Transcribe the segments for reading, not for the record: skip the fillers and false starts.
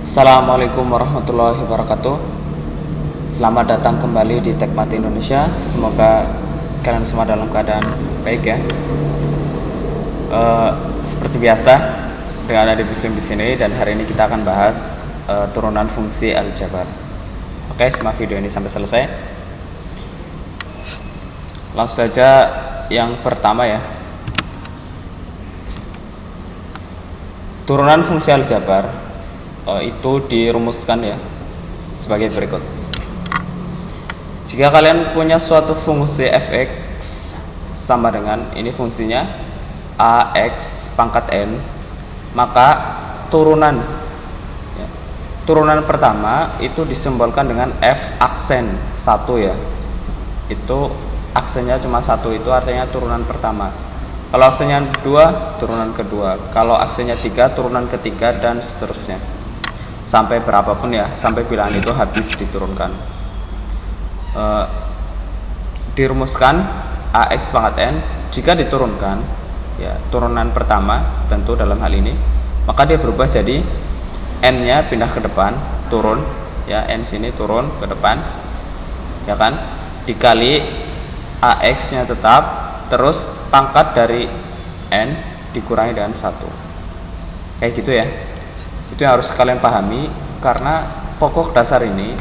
Assalamualaikum warahmatullahi wabarakatuh. Selamat datang kembali di Tekmat Indonesia. Semoga kalian semua dalam keadaan baik ya. Seperti biasa, dengan ada Muslim di sini, dan hari ini kita akan bahas turunan fungsi aljabar. Oke, simak video ini sampai selesai. Langsung saja yang pertama ya. Turunan fungsi aljabar itu dirumuskan ya sebagai berikut. Jika kalian punya suatu fungsi fx sama dengan ini fungsinya ax pangkat n, maka turunan pertama itu disimbolkan dengan f aksen 1 ya. Itu aksennya cuma 1, itu artinya turunan pertama. Kalau aksennya 2, turunan kedua. Kalau aksennya 3, turunan ketiga, dan seterusnya. Sampai berapapun ya, sampai bilangan itu habis diturunkan. Dirumuskan ax pangkat n, jika diturunkan ya turunan pertama tentu dalam hal ini, maka dia berubah jadi n nya pindah ke depan, turun ya, n sini turun ke depan ya kan, dikali ax nya tetap, terus pangkat dari n dikurangi dengan 1, kayak gitu ya. Itu yang harus kalian pahami, karena pokok dasar ini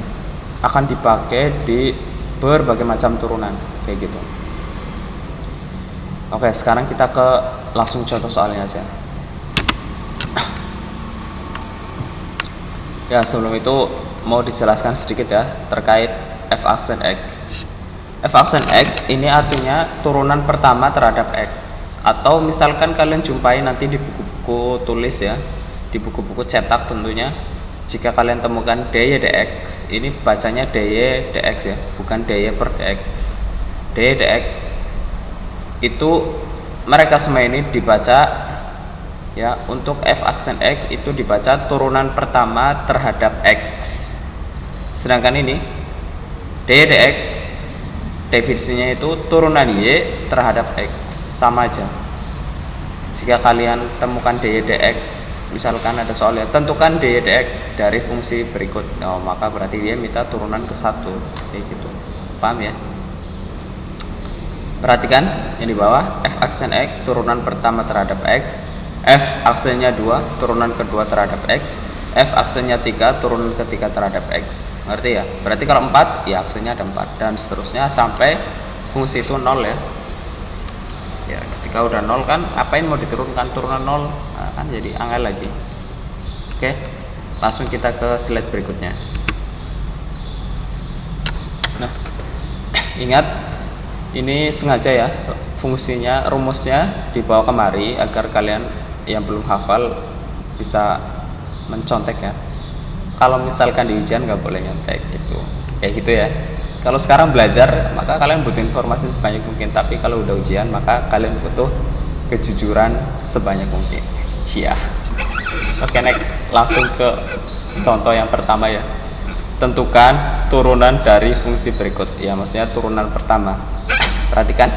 akan dipakai di berbagai macam turunan kayak gitu. Oke, sekarang kita ke langsung contoh soalnya aja ya. Sebelum itu mau dijelaskan sedikit ya terkait f aksen x. F aksen x ini artinya turunan pertama terhadap x, atau misalkan kalian jumpai nanti di buku-buku tulis ya, di buku-buku cetak tentunya, jika kalian temukan dy dx, ini bacanya dy dx ya, bukan dy per dx. Dy dx itu mereka semua ini dibaca ya, untuk f aksen x itu dibaca turunan pertama terhadap x. Sedangkan ini dy dx definisinya itu turunan y terhadap x, sama aja. Jika kalian temukan dy dx, misalkan ada soal ya, tentukan dy dx dari fungsi berikut, maka berarti dia minta turunan ke 1 kayak gitu. Paham ya? Perhatikan yang di bawah, f aksen x turunan pertama terhadap x, f aksennya 2 turunan kedua terhadap x, f aksennya 3 turunan ketiga terhadap x. Ngerti ya? Berarti kalau 4 ya aksennya ada 4, dan seterusnya sampai fungsi itu 0 ya. Ya, ketika udah 0 kan apain mau diturunkan, turunan 0, nah, kan jadi angel lagi. Oke, langsung kita ke slide berikutnya. Nah, ingat ini sengaja ya, fungsinya, rumusnya dibawa kemari agar kalian yang belum hafal bisa mencontek ya. Kalau misalkan di ujian nggak boleh nyontek gitu, kayak gitu ya. Kalau sekarang belajar, maka kalian butuh informasi sebanyak mungkin. Tapi kalau udah ujian, maka kalian butuh kejujuran sebanyak mungkin. Cia. Oke, next. Langsung ke contoh yang pertama ya. Tentukan turunan dari fungsi berikut. Ya, maksudnya turunan pertama. Perhatikan.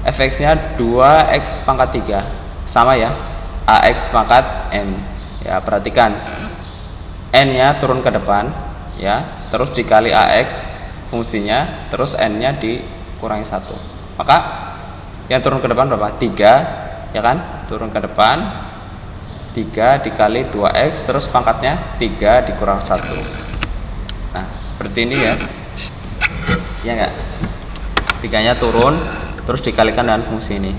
Fx-nya 2x pangkat 3. Sama ya. Ax pangkat n. Ya, perhatikan. N-nya turun ke depan. Ya, terus dikali ax fungsinya, terus n nya dikurangi 1, maka yang turun ke depan berapa? 3 ya kan, turun ke depan 3 dikali 2x, terus pangkatnya 3 dikurang 1. Nah seperti ini ya, ya enggak, 3 nya turun terus dikalikan dengan fungsi ini.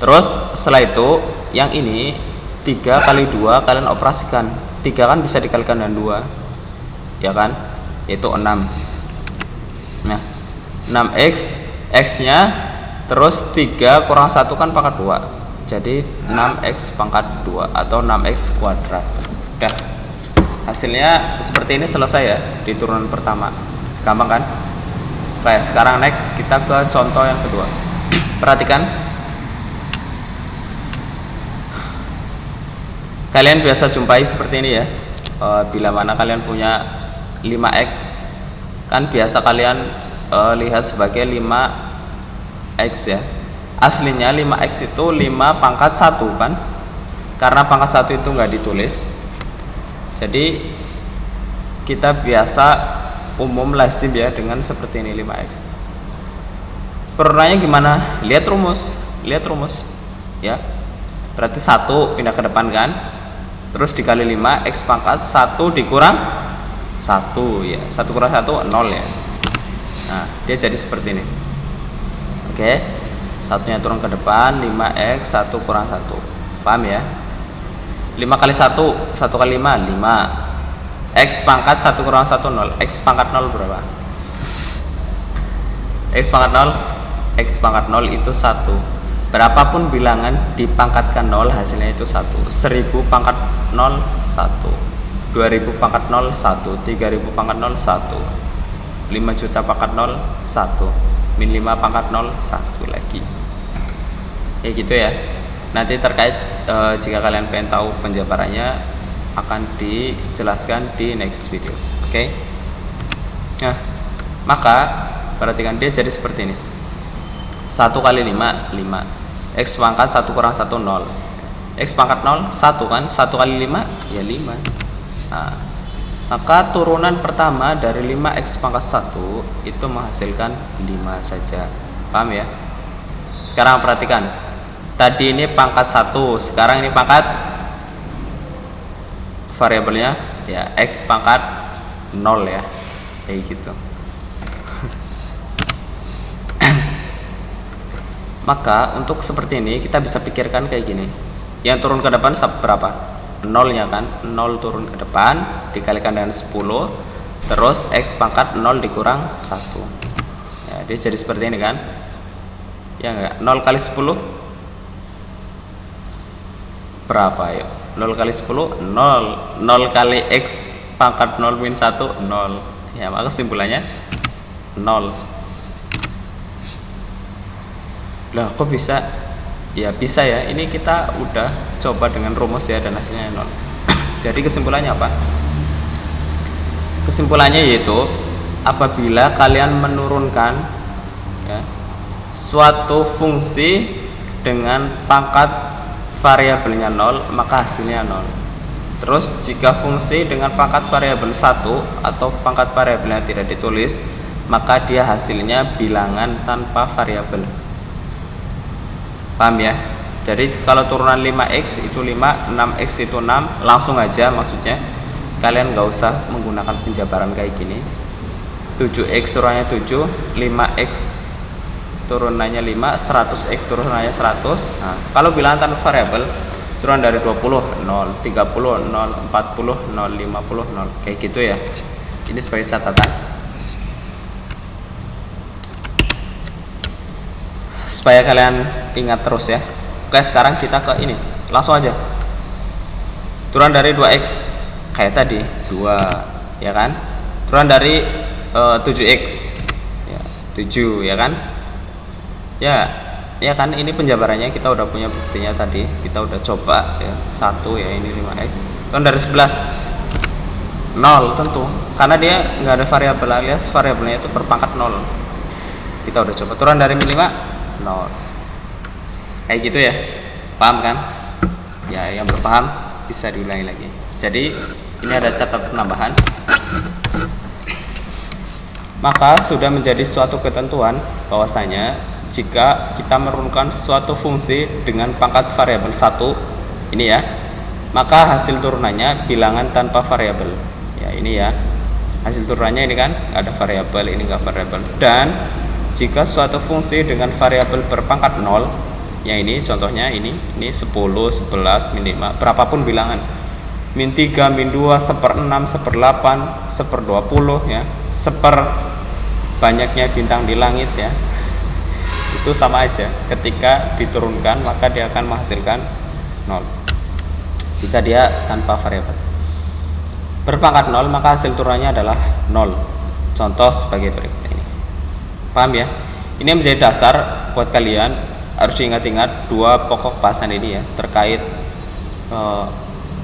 Terus setelah itu yang ini 3 kali 2 kalian operasikan. 3 kan bisa dikalikan dengan 2 ya kan, yaitu 6. Nah 6x, x nya terus 3 kurang 1 kan pangkat 2, jadi 6x pangkat 2 atau 6x kuadrat. Udah, hasilnya seperti ini, selesai ya di turunan pertama. Gampang kan? Oke, sekarang next kita ke contoh yang kedua. Perhatikan, kalian biasa jumpai seperti ini ya. Bila mana kalian punya 5x, kan biasa kalian lihat sebagai 5x ya. Aslinya 5x itu 5 pangkat 1 kan, karena pangkat 1 itu nggak ditulis. Jadi kita biasa umum lazim ya dengan seperti ini 5x. Penurunannya gimana? Lihat rumus ya. Berarti 1 pindah ke depan kan, terus dikali 5 x pangkat 1 dikurang 1 ya, 1 kurang 1 0 ya. Nah dia jadi seperti ini. Oke, satunya turun ke depan, 5x 1 kurang 1, paham ya? 5 kali 1 kali 5 5, x pangkat 1 kurang 1 0, x pangkat 0 berapa? X pangkat 0 itu 1. Berapapun bilangan dipangkatkan 0 hasilnya itu 1. 1000 pangkat 0 1, 2000 pangkat 0 1, 3000 pangkat 0 1, 5 juta pangkat 0 1, min 5 pangkat 0 1 lagi. Ya gitu ya. Nanti terkait jika kalian pengen tahu penjabarannya akan dijelaskan di next video. Oke. Nah, maka perhatikan dia jadi seperti ini. 1 kali 5 5, x pangkat 1 kurang 1 0, x pangkat 0 1 kan, 1 kali 5 ya 5. Nah, maka turunan pertama dari 5x pangkat 1 itu menghasilkan 5 saja, paham ya? Sekarang perhatikan, tadi ini pangkat 1, sekarang ini pangkat variabelnya ya x pangkat 0 ya, kayak gitu. Maka untuk seperti ini kita bisa pikirkan kayak gini. Yang turun ke depan berapa? 0 nya kan, 0 turun ke depan dikalikan dengan 10, terus x pangkat 0 dikurang 1 ya, dia jadi seperti ini kan ya enggak? 0 kali 10 berapa yuk? 0 kali 10 0, 0 kali x pangkat 0 min 1 0 ya, maka kesimpulannya 0. Lah kok bisa? Ya bisa ya, ini kita udah coba dengan rumus ya dan hasilnya 0. Jadi kesimpulannya apa? Kesimpulannya yaitu apabila kalian menurunkan ya, suatu fungsi dengan pangkat variabelnya 0 maka hasilnya 0. Terus jika fungsi dengan pangkat variabel 1 atau pangkat variabelnya tidak ditulis maka dia hasilnya bilangan tanpa variabel. Paham ya? Jadi kalau turunan 5x itu 5, 6x itu 6, langsung aja maksudnya. Kalian nggak usah menggunakan penjabaran kayak gini. 7x turunannya 7, 5x turunannya 5, 100x turunannya 100. Nah, kalau bilangan tanpa variabel, turunan dari 20 0, 30 0, 40 0, 50 0, kayak gitu ya. Ini sebagai catatan supaya kalian ingat terus ya. Oke, sekarang kita ke ini, langsung aja. Turunan dari 2x kayak tadi 2 ya kan, turunan dari 7x ya, 7 ya kan ya kan, ini penjabarannya kita udah punya buktinya tadi, kita udah coba ya, 1 ya, ini 5x. Turunan dari 11 0 tentu karena dia nggak ada variabel alias variabelnya itu berpangkat 0, kita udah coba. Turunan dari 5 0 kayak gitu ya, paham kan ya? Yang berpaham bisa diulangi lagi. Jadi ini ada catatan tambahan. Maka sudah menjadi suatu ketentuan bahwasanya jika kita menurunkan suatu fungsi dengan pangkat variabel 1 ini ya, maka hasil turunannya bilangan tanpa variabel ya. Ini ya hasil turunannya, ini kan nggak ada variabel, ini nggak variabel. Dan jika suatu fungsi dengan variabel berpangkat 0 ya, ini contohnya ini 10, 11, min 5, berapapun bilangan, min 3, min 2, 1/6, 1/8, 1/20 ya, banyaknya bintang di langit ya, itu sama aja. Ketika diturunkan maka dia akan menghasilkan 0 jika dia tanpa variabel. Berpangkat 0 maka hasil turunannya adalah 0. Contoh sebagai berikut ini. Paham ya? Ini menjadi dasar buat kalian, harus diingat-ingat dua pokok bahasan ini ya, terkait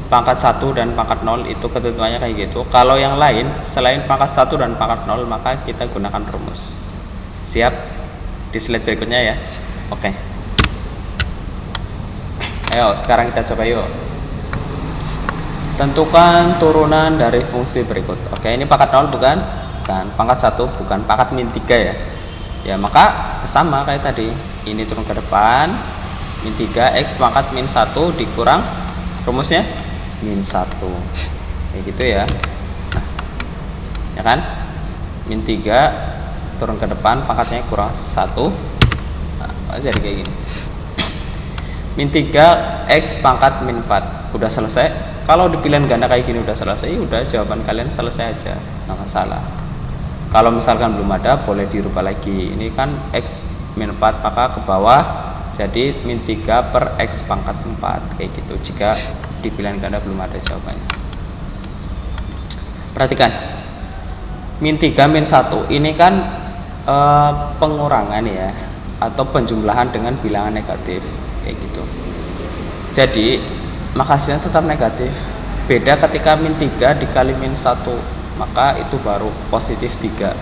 pangkat 1 dan pangkat 0 itu ketentuannya kayak gitu. Kalau yang lain selain pangkat 1 dan pangkat 0 maka kita gunakan rumus. Siap? Di slide berikutnya ya. Oke. Ayo sekarang kita coba yuk. Tentukan turunan dari fungsi berikut. Oke, ini pangkat 0 bukan? Bukan. Pangkat 1 bukan. Pangkat min 3 ya. Ya, maka sama kayak tadi. Ini turun ke depan. Min 3 X pangkat min 1 dikurang rumusnya min 1. Kayak gitu ya. Nah, ya kan? Min 3 turun ke depan pangkatnya kurang 1. Nah, jadi kayak gini. Min 3 X pangkat min 4. Udah selesai. Kalau di pilihan ganda kayak gini udah selesai, udah jawaban kalian selesai aja, nggak masalah. Kalau misalkan belum ada, boleh dirubah lagi. Ini kan X min 4, maka ke bawah jadi min 3 per X pangkat 4 kayak gitu, jika di pilihan ganda belum ada jawabannya. Perhatikan, min 3 min 1 ini kan pengurangan ya, atau penjumlahan dengan bilangan negatif kayak gitu. Jadi maka hasilnya tetap negatif. Beda ketika min 3 dikali min 1, maka itu baru positif 3.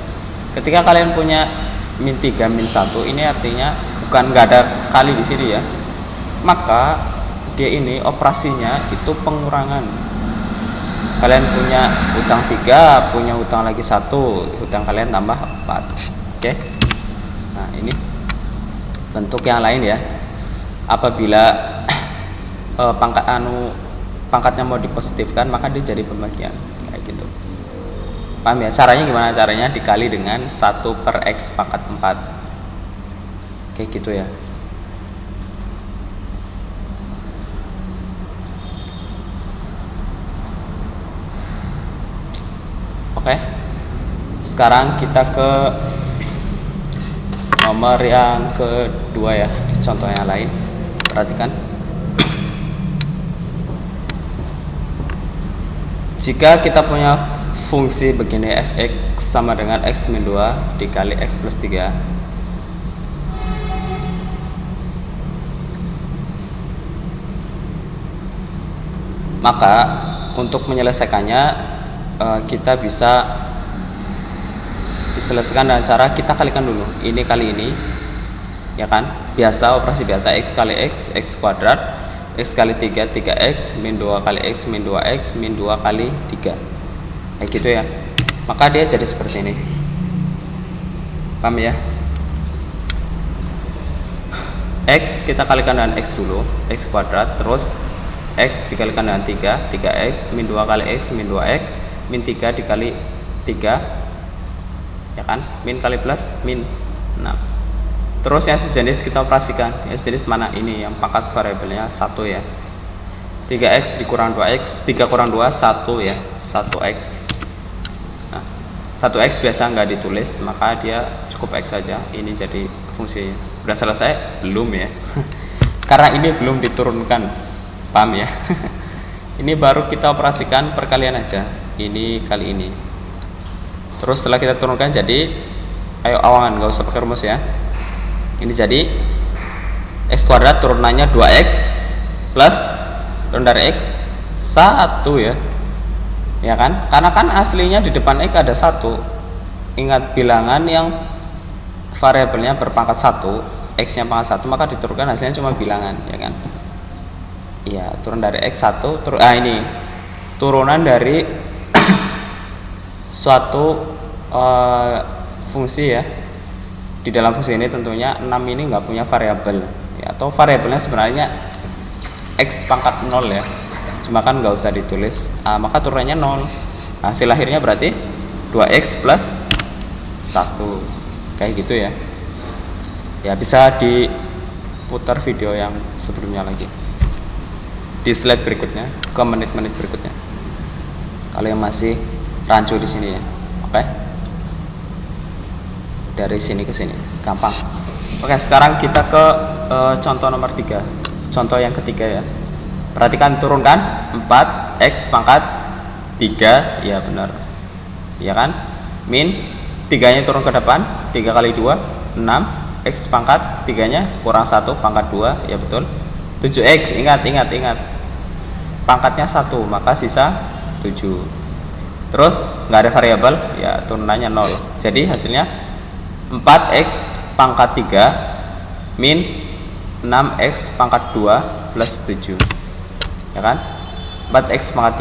Ketika kalian punya min 3 min 1, ini artinya bukan nggak ada kali di sini ya, maka dia ini operasinya itu pengurangan. Kalian punya utang 3, punya utang lagi 1, utang kalian tambah 4. Oke. Nah, ini bentuk yang lain ya. Apabila pangkatnya mau dipositifkan, maka dia jadi pembagian kayak gitu. Paham ya? Caranya gimana? Caranya dikali dengan 1 per X pangkat 4 kayak gitu ya. Oke, sekarang kita ke nomor yang kedua ya, contoh yang lain. Perhatikan, jika kita punya fungsi begini, fx sama dengan x min 2 dikali x plus 3, maka untuk menyelesaikannya kita bisa diselesaikan dengan cara kita kalikan dulu ini kali ini, ya kan? Biasa, operasi biasa, x kali x, x kuadrat, x kali 3, 3x, min 2 kali x, min 2x, min 2 kali 3 kayak gitu ya. Maka dia jadi seperti ini. Paham ya? X kita kalikan dengan x dulu, x kuadrat, terus x dikalikan dengan 3, 3x, min 2 kali x, min 2x, min 3 dikali 3, ya kan? Min kali plus, min 6. Terus yang sejenis kita operasikan. Yang sejenis mana? Ini yang pangkat variabelnya 1 ya. 3x dikurang 2x, 3 kurang 2 1 ya, 1x. Nah, 1x biasa nggak ditulis, maka dia cukup x saja. Ini jadi fungsi. Udah selesai? Belum ya. Karena ini belum diturunkan. Paham ya? Ini baru kita operasikan perkalian aja. Ini kali ini. Terus setelah kita turunkan jadi, ayo awangan, nggak usah pakai rumus ya. Ini jadi x kuadrat turunannya 2x plus turun dari x 1 ya. Ya kan? Karena kan aslinya di depan x ada 1. Ingat bilangan yang variabelnya berpangkat 1, x-nya pangkat 1, maka diturunkan hasilnya cuma bilangan, ya kan? Iya, turun dari x1 ini turunan dari suatu fungsi ya. Di dalam fungsi ini tentunya 6 ini nggak punya variabel ya, atau variabelnya sebenarnya x pangkat 0 ya, cuma kan nggak usah ditulis, maka turunannya 0. Hasil akhirnya berarti 2x plus 1 kayak gitu ya. Ya, bisa diputar video yang sebelumnya lagi di slide berikutnya, ke menit-menit berikutnya, kalau yang masih rancu di sini ya. Oke, dari sini ke sini gampang. Oke, sekarang kita ke contoh nomor 3, contoh yang ketiga ya. Perhatikan, turunkan 4x pangkat 3, ya benar, ya kan? Min 3 nya turun ke depan, 3 kali 2 6, x pangkat 3 nya kurang 1 pangkat 2, ya betul. 7x, ingat pangkatnya 1, maka sisa 7. Terus nggak ada variabel ya, turunannya 0. Jadi hasilnya 4x pangkat 3 min 6x pangkat 2 plus 7, ya kan? 4x pangkat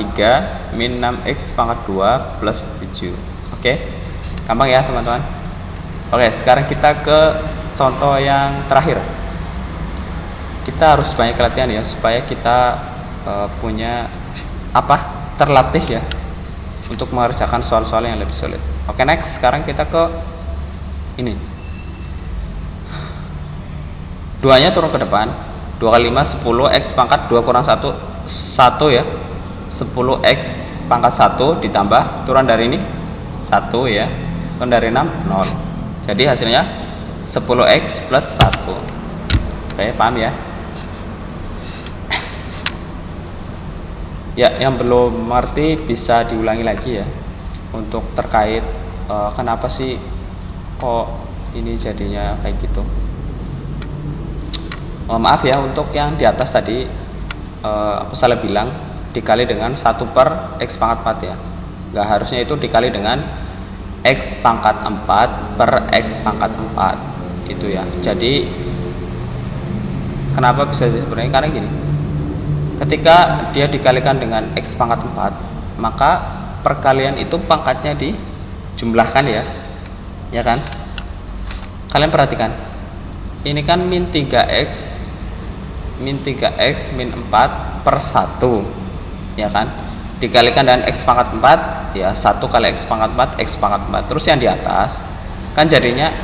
3 min 6x pangkat 2 plus 7. Oke, gampang ya teman-teman. Oke, sekarang kita ke contoh yang terakhir. Kita harus banyak latihan ya supaya kita punya terlatih ya untuk mengerjakan soal-soal yang lebih sulit. Oke, next, sekarang kita ke ini. 2-nya turun ke depan. 2 kali 5 10 x pangkat 2 kurang 1 ya. 10 x pangkat 1 ditambah turun dari ini 1 ya. Turun dari 6 0. Jadi hasilnya 10x plus 1. Oke, paham ya? Ya, yang belum mengerti bisa diulangi lagi ya untuk terkait kenapa sih kok ini jadinya kayak gitu. Maaf ya untuk yang di atas tadi aku salah bilang dikali dengan 1 per x pangkat 4 ya. Nggak harusnya itu dikali dengan x pangkat 4 per x pangkat 4 itu ya. Jadi kenapa bisa seperti ini? Karena gini, ketika dia dikalikan dengan x pangkat 4 maka perkalian itu pangkatnya dijumlahkan ya kan. Kalian perhatikan, ini kan min 3x min 4 per 1 ya kan, dikalikan dengan x pangkat 4 ya, 1 kali x pangkat 4 x pangkat 4. Terus yang di atas kan jadinya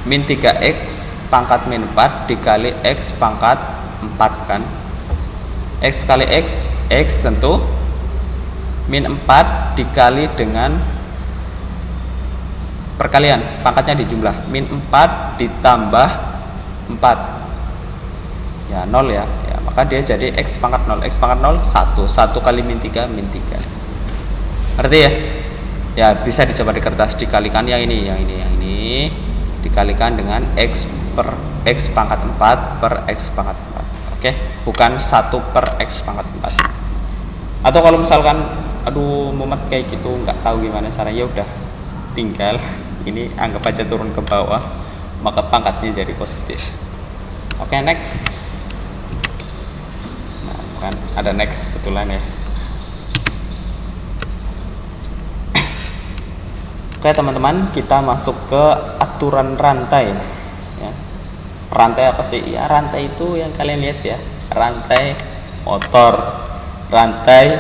min 3x pangkat min 4 dikali x pangkat 4 kan. X kali x tentu min 4 dikali dengan perkalian, pangkatnya dijumlah, min 4 ditambah 4 ya 0 ya, maka dia jadi x pangkat 0. X pangkat 0 1 kali min 3 min 3. Ngerti ya? Ya bisa dicoba di kertas, dikalikan yang ini dikalikan dengan x per x pangkat 4 per x pangkat 4. Oke, bukan 1 per x pangkat 4. Atau kalau misalkan aduh mumet kayak gitu nggak tahu gimana caranya, ya udah tinggal ini anggap aja turun ke bawah, maka pangkatnya jadi positif. Oke, next. Nah, kan ada next betulan ya. Oke teman-teman, kita masuk ke aturan rantai ya. Rantai apa sih? Ya rantai itu yang kalian lihat ya, rantai motor, rantai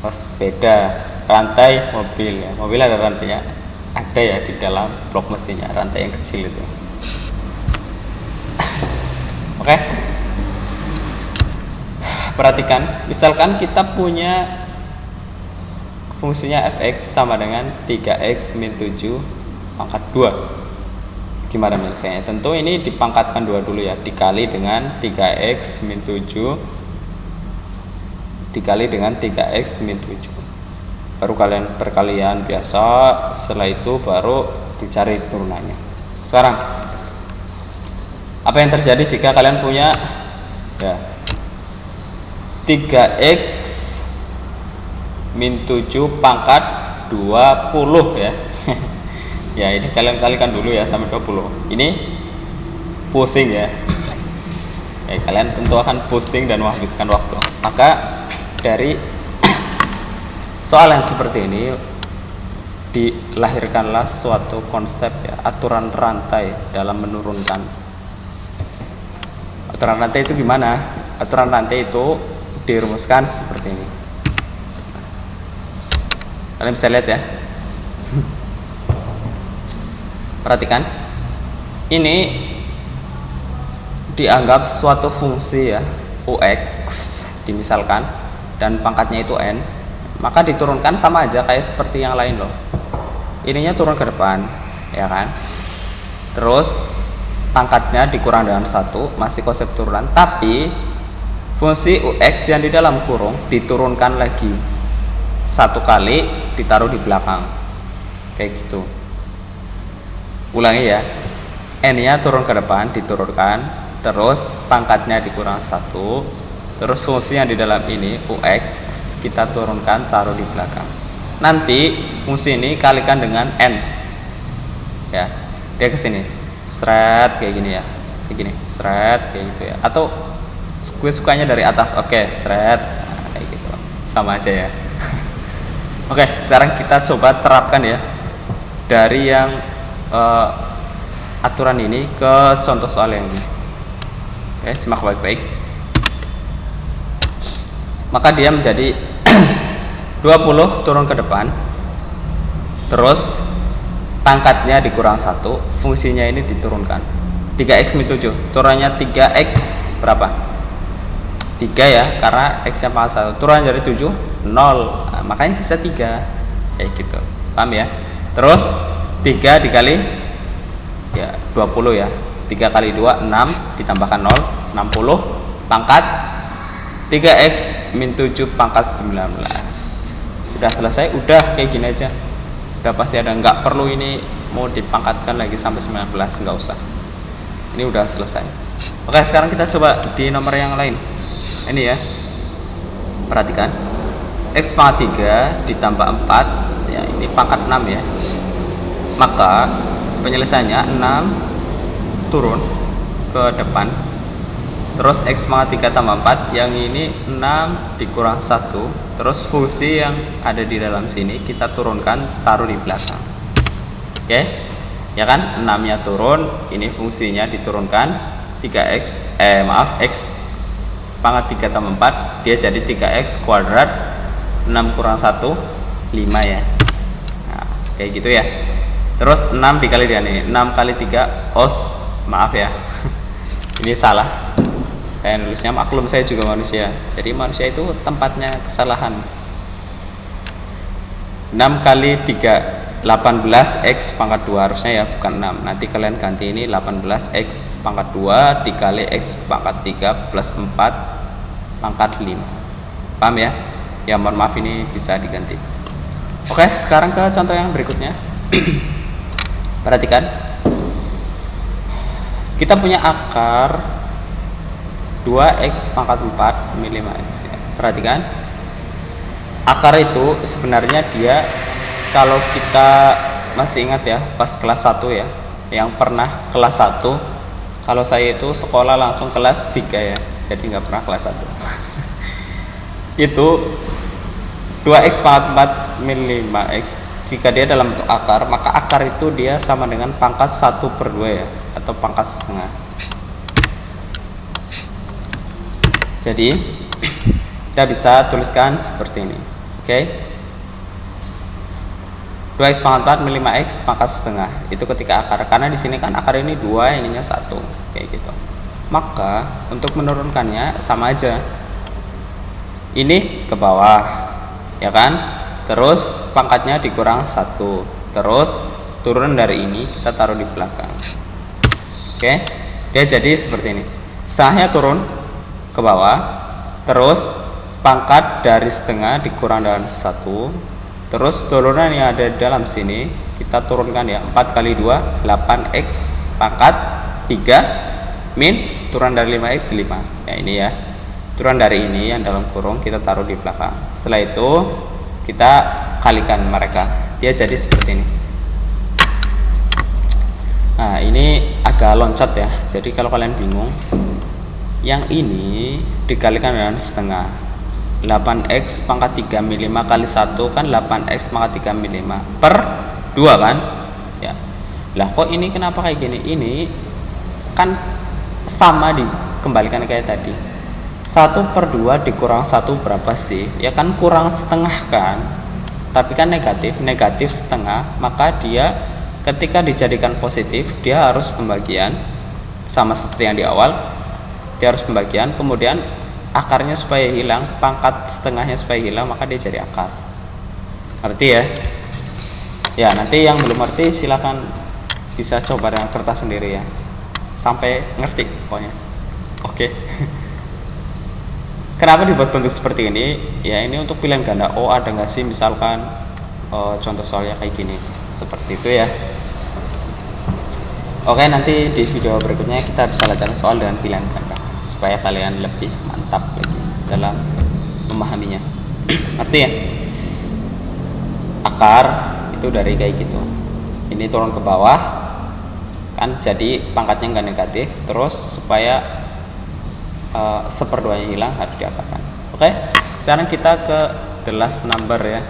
sepeda, rantai mobil ya. Mobil ada rantainya, ada ya di dalam blok mesinnya, rantai yang kecil itu. Oke, perhatikan, misalkan kita punya fungsinya fx sama dengan 3x min 7 pangkat 2. Gimana misalnya? Tentu ini dipangkatkan 2 dulu ya, dikali dengan 3x min 7 dikali dengan 3x min 7. Baru kalian perkalian biasa, setelah itu baru dicari turunannya. Sekarang apa yang terjadi jika kalian punya ya 3x min 7 pangkat 20 ya. Ya ini kalian kalikan dulu ya sama 20. Ini pusing ya. Kalian tentu akan pusing dan menghabiskan waktu. Maka dari soal yang seperti ini dilahirkanlah suatu konsep ya, aturan rantai dalam menurunkan. Aturan rantai itu gimana? Aturan rantai itu dirumuskan seperti ini. Kalian bisa lihat ya. Perhatikan, ini dianggap suatu fungsi ya, ux dimisalkan, dan pangkatnya itu n, maka diturunkan sama aja kayak seperti yang lain loh. Ininya turun ke depan ya kan, terus pangkatnya dikurang dengan 1, masih konsep turunan, tapi fungsi ux yang di dalam kurung diturunkan lagi 1 kali, ditaruh di belakang kayak gitu. Ulangi ya, n nya turun ke depan diturunkan, terus pangkatnya dikurang 1, terus fungsi yang di dalam ini ux kita turunkan, taruh di belakang. Nanti fungsi ini kalikan dengan n ya, dia ke sini seret kayak gini ya, kayak gini seret kayak gitu ya, atau gue sukanya dari atas. Oke, seret kayak gitu. sama aja ya. Oke, sekarang kita coba terapkan ya dari yang aturan ini ke contoh soal yang ini. Oke, simak baik-baik. Maka dia menjadi 20 turun ke depan, terus pangkatnya dikurang 1, fungsinya ini diturunkan. 3x min 7, turunnya 3x berapa? 3 ya, karena x nya pangkat 1, turun dari 7 0, nah, makanya sisa 3 kayak gitu, paham ya? Terus 3 dikali ya 20 ya, 3 kali 2 6, ditambahkan 0 60, pangkat 3x min 7 pangkat 19. Udah selesai, udah kayak gini aja, udah pasti ada, nggak perlu ini mau dipangkatkan lagi sampai 19, nggak usah, ini udah selesai. Oke, sekarang kita coba di nomor yang lain. Ini ya, perhatikan, x pangkat 3 ditambah 4 ya, ini pangkat 6 ya, maka penyelesaiannya 6 turun ke depan, terus x pangkat 3 tambah 4 yang ini 6 dikurang 1, terus fungsi yang ada di dalam sini kita turunkan, taruh di belakang. Oke ya kan, 6 nya turun, ini fungsinya diturunkan, 3x x pangkat 3 tambah 4 dia jadi 3x kuadrat, 6 kurang 1 5 ya. Nah, kayak gitu ya. Terus 6 dikali dengan ini, 6 kali 3 maaf ya ini salah saya nulisnya, maklum saya juga manusia, jadi manusia itu tempatnya kesalahan. 6 kali 3 18x pangkat 2 harusnya ya, bukan 6, nanti kalian ganti ini 18x pangkat 2 dikali x pangkat 3 plus 4 pangkat 5, paham ya? Ya mohon maaf ini bisa diganti. Oke, sekarang ke contoh yang berikutnya. Perhatikan, kita punya akar 2x pangkat 4 min 5x ya. Perhatikan, akar itu sebenarnya dia, kalau kita masih ingat ya pas kelas 1 ya, yang pernah kelas 1, kalau saya itu sekolah langsung kelas 3 ya, jadi nggak pernah kelas 1 itu 2x pangkat 4 min 5x, jika dia dalam bentuk akar, maka akar itu dia sama dengan pangkat 1/2 ya, atau pangkat setengah. Jadi kita bisa tuliskan seperti ini. Oke, 2x pangkat 4 min 5x pangkat setengah, itu ketika akar, karena di sini kan akar ini 2, ininya 1 kayak gitu. Maka untuk menurunkannya sama aja, ini ke bawah ya kan, terus pangkatnya dikurang 1, terus turun dari ini kita taruh di belakang. Oke, dia jadi seperti ini, setengahnya turun ke bawah, terus pangkat dari setengah dikurang dengan 1, terus turunan yang ada di dalam sini kita turunkan ya, 4 kali 2 8x pangkat 3 min turun dari 5x 5 ya, ini ya, turun dari ini yang dalam kurung kita taruh di belakang. Setelah itu kita kalikan mereka, dia jadi seperti ini. Nah ini agak loncat ya, jadi kalau kalian bingung, yang ini dikalikan dengan setengah, 8x pangkat 3 min 5 kali 1 kan 8x pangkat 3 min 5 per 2 kan ya. Lah kok ini kenapa kayak gini, ini kan sama dikembalikan kayak tadi, 1/2 dikurang 1 berapa sih ya kan, kurang setengah kan, tapi kan negatif setengah, maka dia ketika dijadikan positif dia harus pembagian, sama seperti yang di awal, dia harus pembagian, kemudian akarnya supaya hilang, pangkat setengahnya supaya hilang, maka dia jadi akar. Ngerti ya? Ya nanti yang belum ngerti silakan bisa coba dengan kertas sendiri ya, sampai ngerti pokoknya. Oke. Kenapa dibuat bentuk seperti ini? Ya ini untuk pilihan ganda. Oh ada nggak sih misalkan contoh soalnya kayak gini, seperti itu ya. Oke, nanti di video berikutnya kita bisa lihat soal dengan pilihan ganda supaya kalian lebih mantap lagi dalam memahaminya. Ngerti ya? Akar itu dari kayak gitu, ini turun ke bawah kan, jadi pangkatnya nggak negatif, terus supaya 1/2 hilang harus diakarkan. Oke, sekarang kita ke the last number ya.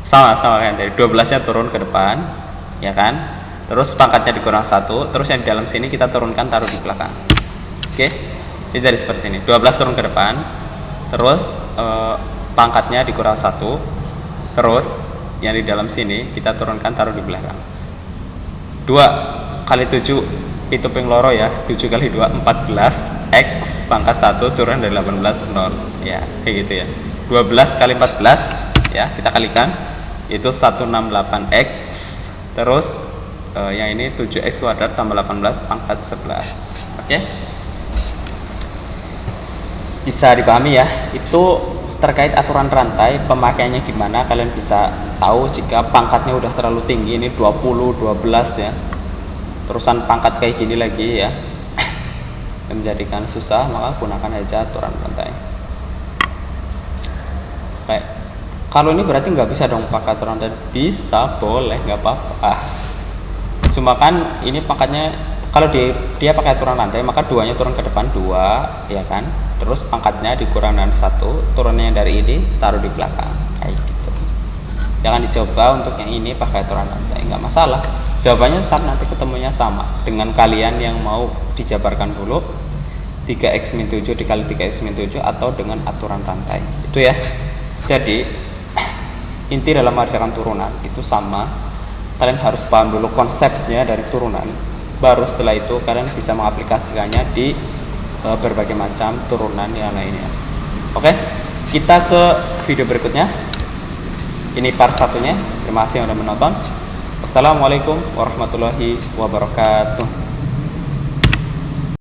Sama kayak tadi, 12 nya turun ke depan ya kan, terus pangkatnya dikurang 1, terus yang di dalam sini kita turunkan, taruh di belakang. Oke, jadi seperti ini, 12 turun ke depan, terus pangkatnya dikurang 1, terus yang di dalam sini kita turunkan, taruh di belakang. 2 kali 7 itu ping loro ya, 7 kali 2 14, X pangkat 1 turun dari 18 0 ya, kayak gitu ya. 12 kali 14 ya, kita kalikan, itu 168X, terus yang ini 7X kuadrat tambah 18 pangkat 11. Oke, bisa dipahami ya. Itu terkait aturan rantai, pemakaiannya gimana kalian bisa tahu jika pangkatnya udah terlalu tinggi, ini 20, 12 ya, terusan pangkat kayak gini lagi ya, menjadikan susah, maka gunakan aja aturan rantai. Kayak kalau ini berarti nggak bisa dong pakai aturan rantai. Bisa, boleh, nggak apa-apa, cuma kan ini pangkatnya, kalau dia pakai aturan rantai maka 2-nya turun ke depan 2 ya kan, terus pangkatnya dikurangkan 1, turunnya dari ini taruh di belakang kayak gitu. Jangan dicoba untuk yang ini pakai aturan rantai, nggak masalah, jawabannya tetap nanti ketemunya sama dengan kalian yang mau dijabarkan dulu 3x-7 dikali 3x-7 atau dengan aturan rantai itu ya. Jadi inti dalam mengerjakan turunan itu sama, kalian harus paham dulu konsepnya dari turunan, baru setelah itu kalian bisa mengaplikasikannya di berbagai macam turunan yang lainnya. Oke, kita ke video berikutnya. Ini part satunya. Terima kasih yang sudah menonton. Wassalamualaikum warahmatullahi wabarakatuh.